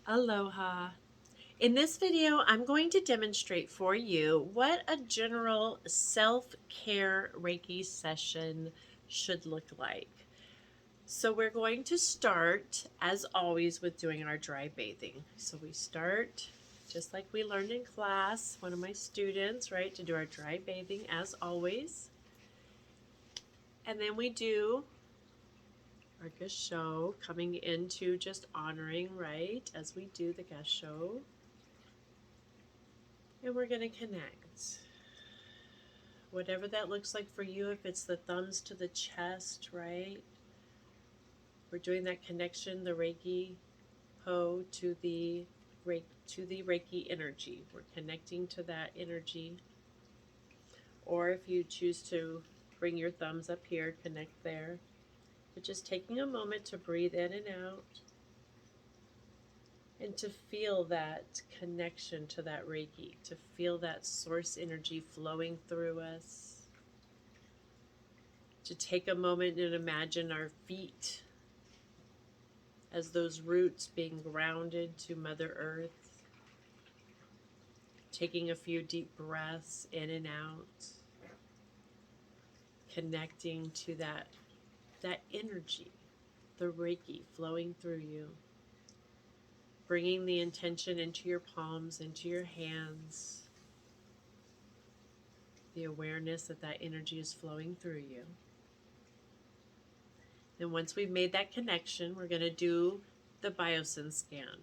Aloha. In this video, I'm going to demonstrate for you what a general self-care Reiki session should look like. So we're going to start, as always, with doing our dry bathing. So we start just like we learned in class, one of my students, right, to do our dry bathing as always. And then we do our gasho, coming into just honoring, right, as we do the gasho. And we're going to connect. Whatever that looks like for you, if it's the thumbs to the chest, right? We're doing that connection, the Reiki ho to the Reiki energy. We're connecting to that energy. Or if you choose to bring your thumbs up here, connect there. But just taking a moment to breathe in and out and to feel that connection to that Reiki, to feel that source energy flowing through us. To take a moment and imagine our feet as those roots being grounded to Mother Earth. Taking a few deep breaths in and out. Connecting to that energy, the Reiki flowing through you. Bringing the intention into your palms, into your hands. The awareness that that energy is flowing through you. And once we've made that connection, we're going to do the Biosense scan.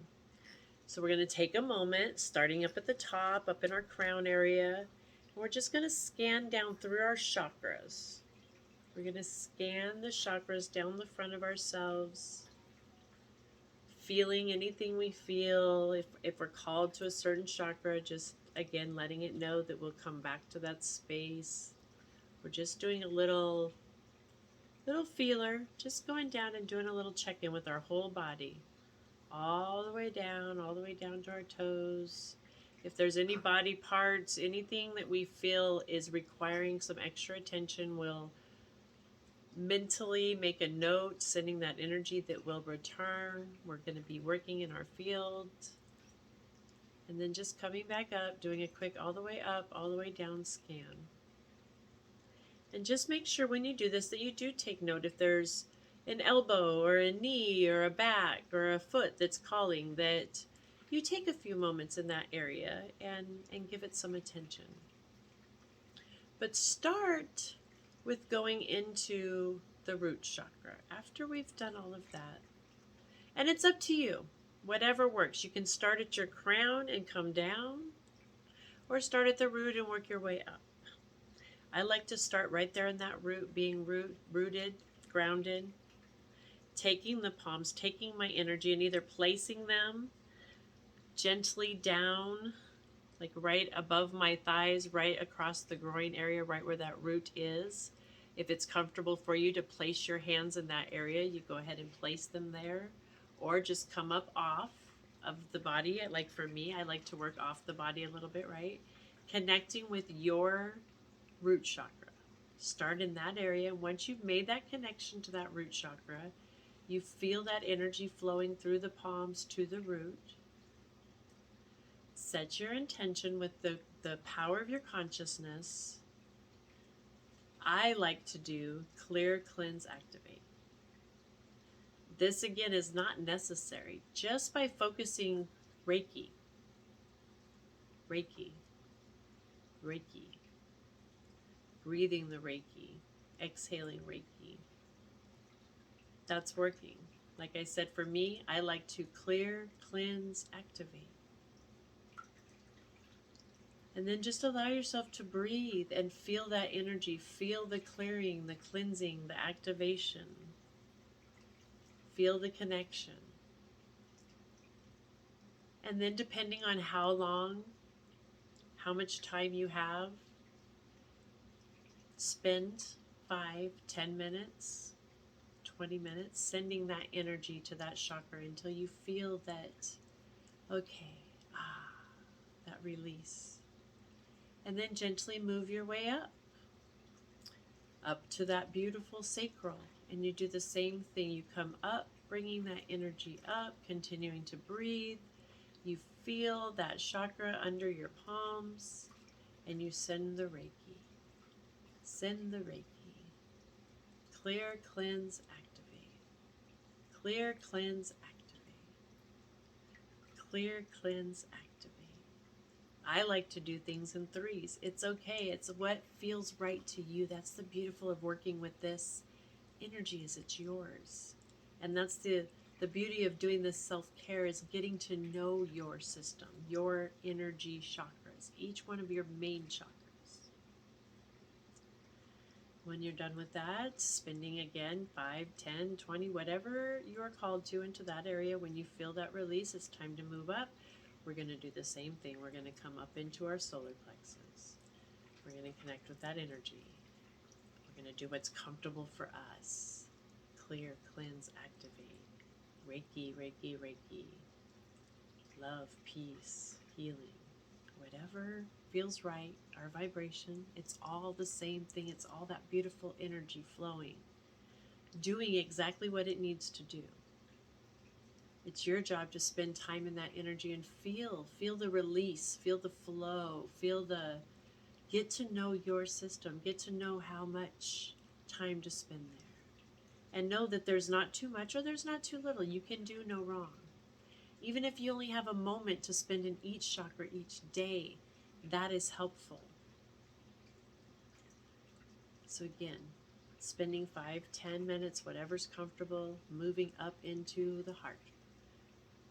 So we're going to take a moment, starting up at the top, up in our crown area, and we're just going to scan down through our chakras. We're going to scan the chakras down the front of ourselves, feeling anything we feel. If we're called to a certain chakra, just again letting it know that we'll come back to that space. We're just doing a little feeler, just going down and doing a little check-in with our whole body. All the way down to our toes. If there's any body parts, anything that we feel is requiring some extra attention, we'll mentally make a note, sending that energy that will return. We're going to be working in our field. And then just coming back up, doing a quick all the way up, all the way down scan. And just make sure when you do this that you do take note if there's an elbow or a knee or a back or a foot that's calling, that you take a few moments in that area and give it some attention. But start with going into the root chakra after we've done all of that. And it's up to you, whatever works. You can start at your crown and come down, or start at the root and work your way up. I like to start right there in that root, being rooted, grounded, taking the palms, taking my energy and either placing them gently down, like right above my thighs, right across the groin area, right where that root is. If it's comfortable for you to place your hands in that area, you go ahead and place them there, or just come up off of the body. Like for me, I like to work off the body a little bit, right? Connecting with your root chakra. Start in that area. Once you've made that connection to that root chakra, you feel that energy flowing through the palms to the root. Set your intention with the power of your consciousness. I like to do clear, cleanse, activate. This again is not necessary. Just by focusing Reiki, Reiki, Reiki, breathing the Reiki, exhaling Reiki, that's working. Like I said, for me, I like to clear, cleanse, activate. And then just allow yourself to breathe and feel that energy. Feel the clearing, the cleansing, the activation. Feel the connection. And then depending on how long, how much time you have, spend 5, 10 minutes, 20 minutes sending that energy to that chakra until you feel that, okay, that release. And then gently move your way up to that beautiful sacral. And you do the same thing. You come up, bringing that energy up, continuing to breathe. You feel that chakra under your palms, and you send the Reiki. Send the Reiki. Clear, cleanse, activate. Clear, cleanse, activate. Clear, cleanse, activate. I like to do things in threes. It's okay. It's what feels right to you. That's the beautiful of working with this energy, is it's yours. And that's the beauty of doing this self-care, is getting to know your system, your energy chakras, each one of your main chakras. When you're done with that, spinning again 5, 10, 20, whatever you're called to into that area. When you feel that release, it's time to move up. We're going to do the same thing. We're going to come up into our solar plexus. We're going to connect with that energy. We're going to do what's comfortable for us. Clear, cleanse, activate. Reiki, Reiki, Reiki. Love, peace, healing. Whatever feels right, our vibration, it's all the same thing. It's all that beautiful energy flowing, doing exactly what it needs to do. It's your job to spend time in that energy and feel the release, feel the flow, get to know your system, get to know how much time to spend there. And know that there's not too much or there's not too little. You can do no wrong. Even if you only have a moment to spend in each chakra each day, that is helpful. So again, spending 5, 10 minutes, whatever's comfortable, moving up into the heart.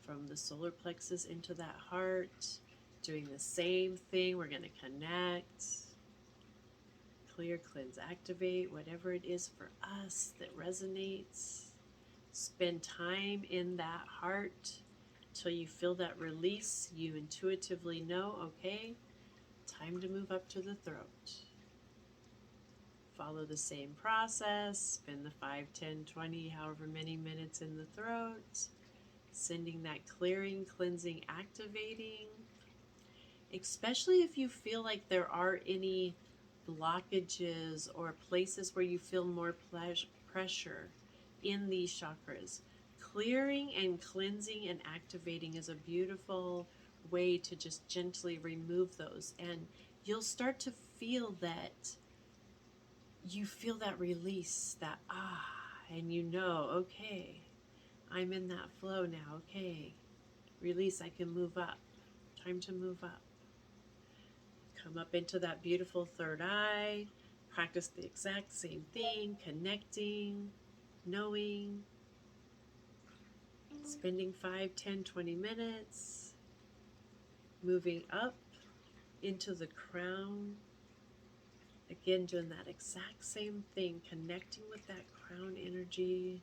From the solar plexus into that heart, doing the same thing. We're going to connect, clear, cleanse, activate, whatever it is for us that resonates. Spend time in that heart till you feel that release. You intuitively know, okay, time to move up to the throat. Follow the same process. Spend the 5, 10, 20, however many minutes in the throat. Sending that clearing, cleansing, activating. Especially if you feel like there are any blockages or places where you feel more pressure in these chakras. Clearing and cleansing and activating is a beautiful way to just gently remove those. And you'll start to feel that, you feel that release, that and you know, okay, I'm in that flow now. Okay, release, I can move up. Time to move up. Come up into that beautiful third eye. Practice the exact same thing, connecting, knowing, spending 5, 10, 20 minutes, moving up into the crown. Again, doing that exact same thing, connecting with that crown energy.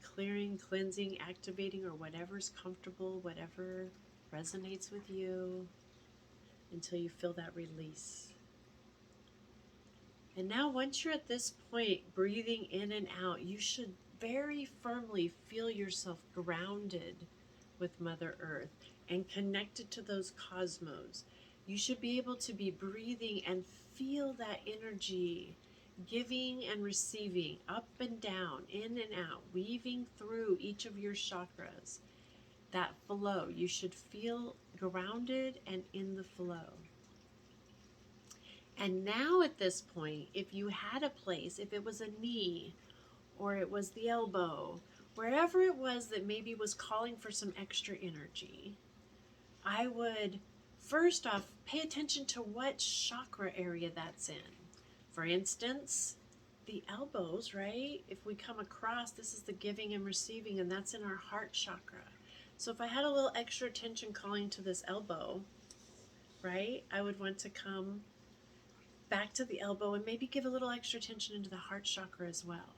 Clearing, cleansing, activating, or whatever's comfortable, whatever resonates with you, until you feel that release. And now once you're at this point, breathing in and out, you should very firmly feel yourself grounded with Mother Earth and connected to those cosmos. You should be able to be breathing and feel that energy, giving and receiving, up and down, in and out, weaving through each of your chakras. That flow, you should feel grounded and in the flow. And now at this point, if you had a place, if it was a knee or it was the elbow, wherever it was that maybe was calling for some extra energy, I would first off pay attention to what chakra area that's in. For instance, the elbows, right? If we come across, this is the giving and receiving, and that's in our heart chakra. So if I had a little extra attention calling to this elbow, right, I would want to come back to the elbow and maybe give a little extra attention into the heart chakra as well.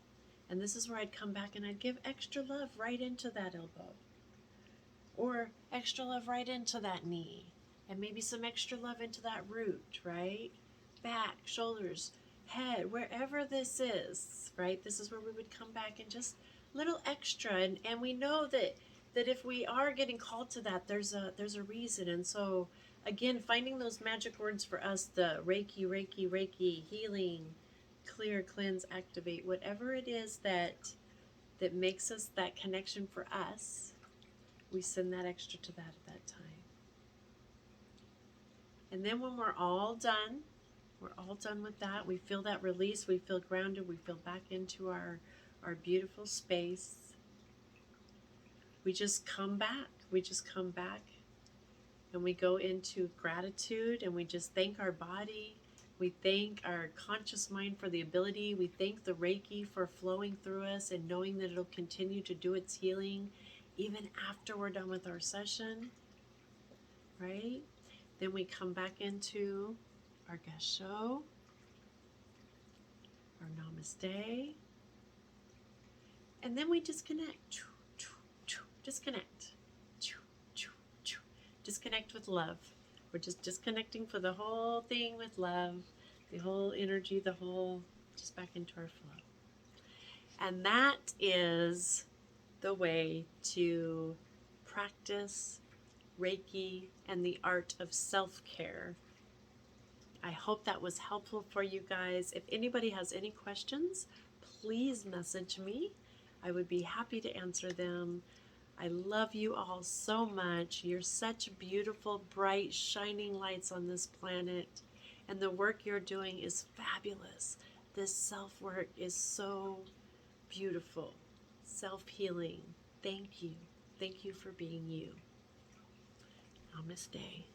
And this is where I'd come back and I'd give extra love right into that elbow. Or extra love right into that knee. And maybe some extra love into that root, right? Back, shoulders, head, wherever this is, right? This is where we would come back and just little extra. And we know that if we are getting called to that, there's a reason. And so again, finding those magic words for us, the Reiki, Reiki, Reiki, healing, clear, cleanse, activate, whatever it is that that makes us that connection for us, we send that extra to that at that time. And then when we're all done with that, we feel that release, we feel grounded, we feel back into our beautiful space. We just come back. And we go into gratitude, and we just thank our body. We thank our conscious mind for the ability. We thank the Reiki for flowing through us and knowing that it'll continue to do its healing even after we're done with our session, right? Then we come back into our Gasho, our Namaste, and then we disconnect. Disconnect with love. We're just disconnecting for the whole thing with love, the whole energy, just back into our flow. And that is the way to practice Reiki and the art of self-care. I hope that was helpful for you guys. If anybody has any questions, please message me. I would be happy to answer them. I love you all so much. You're such beautiful, bright, shining lights on this planet. And the work you're doing is fabulous. This self-work is so beautiful. Self-healing. Thank you. Thank you for being you. Namaste.